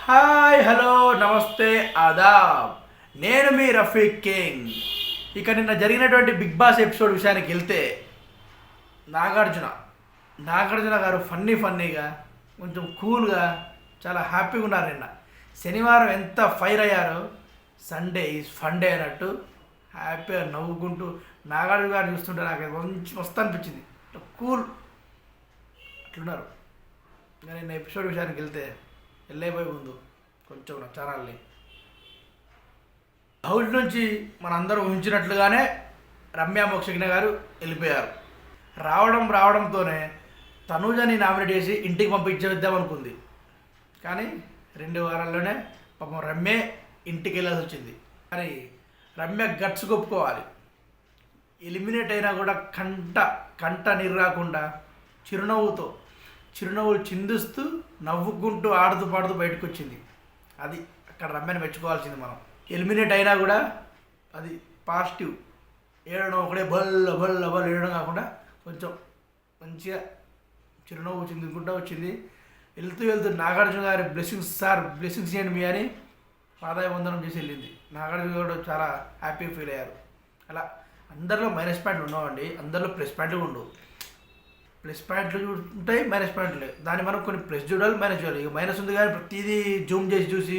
Hi hello నమస్తే ఆదాబ్. నేను మీ రఫీక్ కింగ్. ఇక నిన్న జరిగినటువంటి బిగ్ బాస్ ఎపిసోడ్ విషయానికి వెళ్తే నాగార్జున నాగార్జున గారు ఫన్నీగా కొంచెం కూల్గా చాలా హ్యాపీగా ఉన్నారు. నిన్న శనివారం ఎంత ఫైర్ అయ్యారో సండే ఈజ్ ఫండే అన్నట్టు హ్యాపీగా నవ్వుకుంటూ నాగార్జున గారు చూస్తుంటే నాకు మంచి మస్తు అనిపించింది. కూల్ అట్లున్నారు. నిన్న ఎపిసోడ్ విషయానికి వెళ్తే వెళ్ళైపోయి ముందు కొంచెం నా ఛానల్ని హౌస్ నుంచి మనందరూ ఊహించినట్లుగానే రమ్య మోక్షజ్ఞ గారు వెళ్ళిపోయారు. రావడంతోనే తనూజని నామినేట్ చేసి ఇంటికి పంపించేద్దాం అనుకుంది. కానీ 2 వారాల్లోనే పాపం రమ్య ఇంటికి వెళ్ళాల్సి వచ్చింది. కానీ రమ్య గట్స్ కొప్పుకోవాలి. ఎలిమినేట్ అయినా కూడా కంట నీరు రాకుండా చిరునవ్వులు చిందిస్తూ నవ్వుకుంటూ ఆడుతూ పాడుతూ బయటకు వచ్చింది. అది అక్కడ రమ్యని మెచ్చుకోవాల్సింది. మనం ఎలిమినేట్ అయినా కూడా అది పాజిటివ్ ఏడడం, ఒకటే బల్ల ఏడడం కాకుండా కొంచెం మంచిగా చిరునవ్వు చిందుకుంటూ వచ్చింది. వెళ్తూ నాగార్జున గారి బ్లెస్సింగ్స్ చేయండి మీ అని పాదాయ వందనం చేసి వెళ్ళింది. నాగార్జున గారు చాలా హ్యాపీగా ఫీల్ అయ్యారు. అలా అందరిలో మైనస్ పాయింట్లు ఉండవండి, అందరిలో ప్లస్ పాయింట్లు ఉండవు. ప్లస్ పాయింట్లు ఉంటాయి, మైనస్ పాయింట్లు లేవు. దాన్ని మనం కొన్ని ప్లస్ చూడాలి, మైనస్ చూడాలి. ఇక మైనస్ ఉంది కానీ ప్రతిదీ జూమ్ చేసి చూసి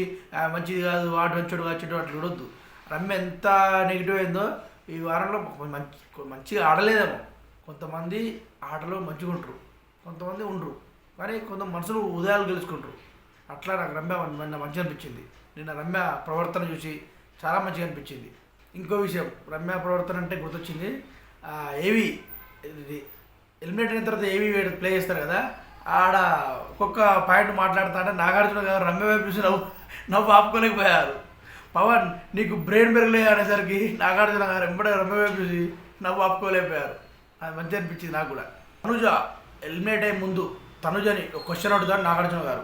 మంచిది కాదు, వాడు మంచోడు వచ్చేటో అట్లా చూడొద్దు. రమ్య ఎంత నెగిటివ్ అయిందో ఈ వారంలో మంచిగా ఆడలేదేమో. కొంతమంది ఆటలో మంచిగా ఉంటారు, కొంతమంది ఉండరు. కానీ కొంత మనుషులు ఉదయాలు గెలుచుకుంటారు. అట్లా నాకు రమ్య మంచిగా అనిపించింది. నిన్న రమ్య ప్రవర్తన చూసి చాలా మంచిగా అనిపించింది. ఇంకో విషయం, రమ్య ప్రవర్తన అంటే గుర్తొచ్చింది. ఏవి ఎలిమినేట్ అయిన తర్వాత ఏవి ప్లే చేస్తారు కదా, ఆడ ఒక్కొక్క పాయింట్ మాట్లాడుతా అంటే నాగార్జున గారు రమ్య వైపు చూసి నవ్వు ఆపుకోలేకపోయారు. పవన్ నీకు బ్రెయిన్ పెరగలే అనేసరికి నాగార్జున గారు ఎంబడే రమ్య వైపు చూసి నవ్వు ఆపుకోలేకపోయారు. అది మంచిగా అనిపించింది నాకు కూడా. తనుజ ఎలిమినేట్ అయ్యే ముందు తనుజని ఒక క్వశ్చన్ అడుగుతాడు నాగార్జున గారు.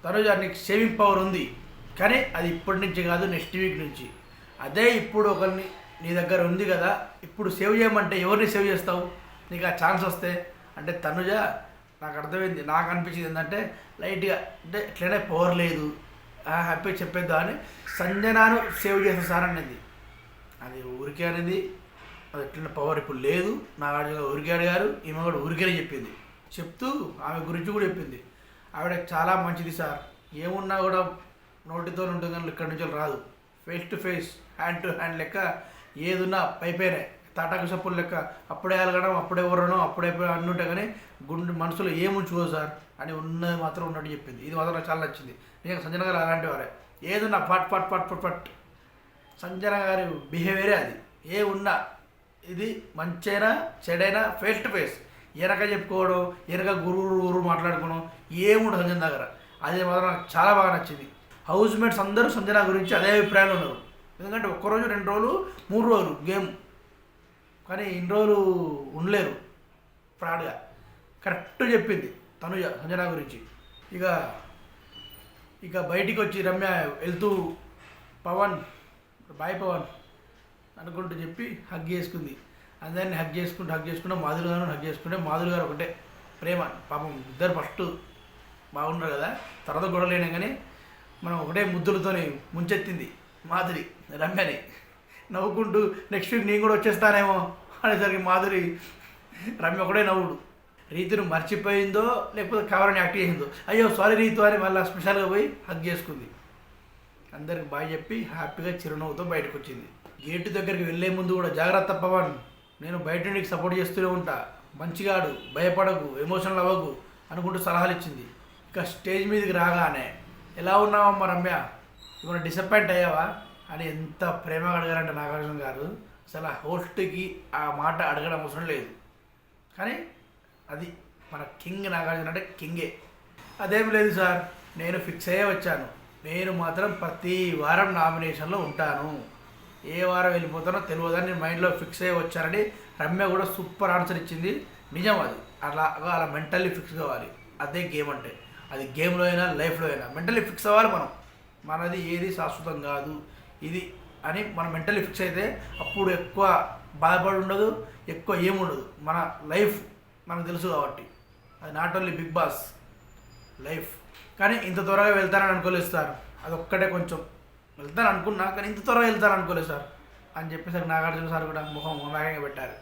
తనుజ నీకు సేవింగ్ పవర్ ఉంది, కానీ అది ఇప్పటి నుంచి కాదు, నెక్స్ట్ వీక్ నుంచి. అదే ఇప్పుడు ఒకరిని నీ దగ్గర ఉంది కదా, ఇప్పుడు సేవ్ చేయమంటే ఎవరిని సేవ్ చేస్తావు నీకు ఆ ఛాన్స్ వస్తే అంటే? తనుజ నాకు అర్థమైంది, నాకు అనిపించింది ఏంటంటే లైట్గా అంటే ఎట్లయినా పవర్ లేదు, హ్యాపీ చెప్పేద్దా అని సంజనాను సేవ్ చేసిన సార్ అనేది. అది ఊరికే అనేది, అది ఎట్లయినా పవర్ ఇప్పుడు లేదు. నాగార్జున ఊరికే అడిగారు, ఈమె కూడా ఊరికే చెప్పింది. చెప్తూ ఆమె గురించి కూడా చెప్పింది. ఆవిడ చాలా మంచిది సార్, ఏమున్నా కూడా నోటితో ఉంటుంది కానీ ఇక్కడి నుంచి రాదు. Face to face, hand to hand లెక్క ఏదున్నా పైపైనే తాటాకు చెప్పులు లెక్క అప్పుడే అలగడం, అప్పుడే ఉర్రడం, అప్పుడే అన్నీ ఉంటాయి. కానీ మనసులో ఏముంచుకో సార్ అని ఉన్నది మాత్రం ఉన్నట్టు చెప్పింది. ఇది మాత్రం నాకు చాలా నచ్చింది. నిజంగా సంజన గారు అలాంటి వారే. ఏదున్నా పట్ సంజన గారి బిహేవియరే అది. ఏ ఉన్నా ఇది మంచైనా చెడైనా ఫేస్ టు ఫేస్, వెనక చెప్పుకోవడం, వెనక గురువు మాట్లాడుకోవడం ఏముండదు సంజన దగ్గర. అది మాత్రం నాకు చాలా బాగా నచ్చింది. హౌస్ మేట్స్ అందరూ సంజన గురించి అదే అభిప్రాయాలు ఉన్నారు. ఎందుకంటే ఒక్కరోజు 2 రోజులు 3 రోజులు గేమ్, కానీ ఇన్ని రోజులు ఉండలేరు. ఫ్రాడ్గా కరెక్ట్ చెప్పింది తనుజ సంజన గురించి. ఇక బయటికి వచ్చి రమ్య వెళ్తూ పవన్ బాయ్ పవన్ అనుకుంటూ చెప్పి హగ్ చేసుకుంది. అందరినీ హగ్ చేసుకుంటూ మాధురి గారు హగ్ చేసుకుంటే మాధురి గారు ఒకటే ప్రేమ. పాపం ఇద్దరు ఫస్ట్ బాగున్నారు కదా, తర్వాత గొడవలేనా కానీ మనం ఒకటే ముద్దులతోని ముంచెత్తింది మాధురి రమ్యని. నవ్వుకుంటూ నెక్స్ట్ వీక్ నేను కూడా వచ్చేస్తానేమో అనేసరికి మాధురి రమ్య ఒకటే నవ్వుడు. రీతును మర్చిపోయిందో లేకపోతే కావాలని యాక్ట్ చేసిందో, అయ్యో సారీ రీతు అని మళ్ళీ స్పెషల్గా పోయి హగ్ చేసుకుంది. అందరికి బాయ్ చెప్పి హ్యాపీగా చిరునవ్వుతో బయటకు వచ్చింది. గేటు దగ్గరికి వెళ్ళే ముందు కూడా జాగ్రత్త పవన్, నేను బయట నీకు సపోర్ట్ చేస్తూనే ఉంటా, మంచిగా ఆడు, భయపడకు, ఎమోషనల్ అవ్వకు అనుకుంటూ సలహాలు ఇచ్చింది. ఇక స్టేజ్ మీదకి రాగానే ఎలా ఉన్నావమ్మా రమ్య, ఇవాళ డిసప్పాయింట్ అయ్యావా అని ఎంత ప్రేమగా అడిగారంటే నాగార్జున గారు. అసలు ఆ హోస్ట్కి ఆ మాట అడగడం అవసరం లేదు. కానీ అది మన కింగ్ నాగార్జున అంటే కింగే. అదేం లేదు సార్, నేను ఫిక్స్ అయ్యే వచ్చాను. నేను మాత్రం ప్రతి వారం నామినేషన్లో ఉంటాను, ఏ వారం వెళ్ళిపోతానో తెలియదని నేను మైండ్లో ఫిక్స్ అయ్యి వచ్చానని రమ్య కూడా సూపర్ ఆన్సర్ ఇచ్చింది. నిజం అది. అలా మెంటల్లీ ఫిక్స్ కావాలి. అదే గేమ్ అంటే. అది గేమ్లో అయినా లైఫ్లో అయినా మెంటల్లీ ఫిక్స్ అవ్వాలి మనం. మనది ఏది శాశ్వతం కాదు ఇది అని మనం మెంటల్లీ ఫిక్స్ అయితే అప్పుడు ఎక్కువ బాధపడి ఉండదు, ఎక్కువ ఏముండదు. మన లైఫ్ మనకు తెలుసు కాబట్టి. అది not only Bigg Boss life. కానీ ఇంత త్వరగా వెళ్తానని అనుకోలేదు సార్, అదొక్కటే కొంచెం వెళ్తాను అనుకున్నా కానీ ఇంత త్వరగా వెళ్తాను అనుకోలేదు సార్ అని చెప్పేసరికి నాగార్జున సార్ కూడా ముఖం అమాయకంగా పెట్టారు.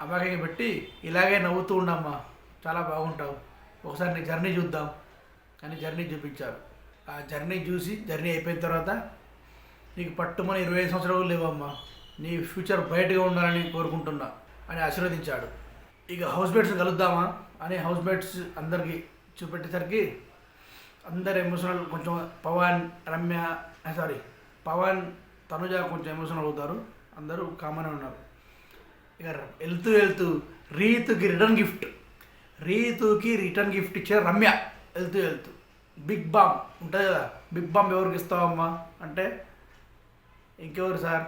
అమాయకంగా పెట్టి ఇలాగే నవ్వుతూ ఉండమ్మా, చాలా బాగుంటావు, ఒకసారి నీ జర్నీ చూద్దాం అని జర్నీ చూపించారు. ఆ జర్నీ చూసి జర్నీ అయిపోయిన తర్వాత నీకు పట్టుమని 25 సంవత్సరాలు లేవమ్మా, నీ ఫ్యూచర్ బయటగా ఉండాలని కోరుకుంటున్నా అని ఆశీర్వదించాడు. ఇక హౌస్ మేట్స్ కలుద్దామా అని హౌస్ మేట్స్ అందరికీ చూపెట్టేసరికి అందరు ఎమోషనల్, కొంచెం పవన్ తనుజ కొంచెం ఎమోషనల్ అవుతారు, అందరూ కామన్ ఉన్నారు. ఇక వెళ్తూ రీతుకి రిటర్న్ గిఫ్ట్ ఇచ్చే రమ్య వెళ్తూ బిగ్ బామ్ ఉంటుంది కదా, బిగ్ బామ్ ఎవరికి ఇస్తావమ్మా అంటే ఇంకెవరు సార్,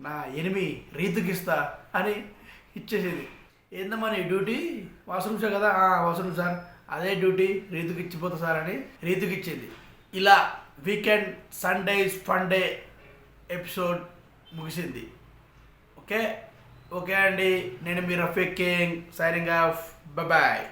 నా ఎనిమి రీతుకి ఇస్తా అని ఇచ్చేసేది. ఏందమ్మా నీ డ్యూటీ, వాష్రూమ్ సార్ కదా, వాష్రూమ్ సార్, అదే డ్యూటీ రీతుకి ఇచ్చిపోతా సార్ అని రీతుకి ఇచ్చింది. ఇలా weekend Sundays fun day episode ముగిసింది. ఓకే అండి, నేను మీ Rafiq king signing off, bye.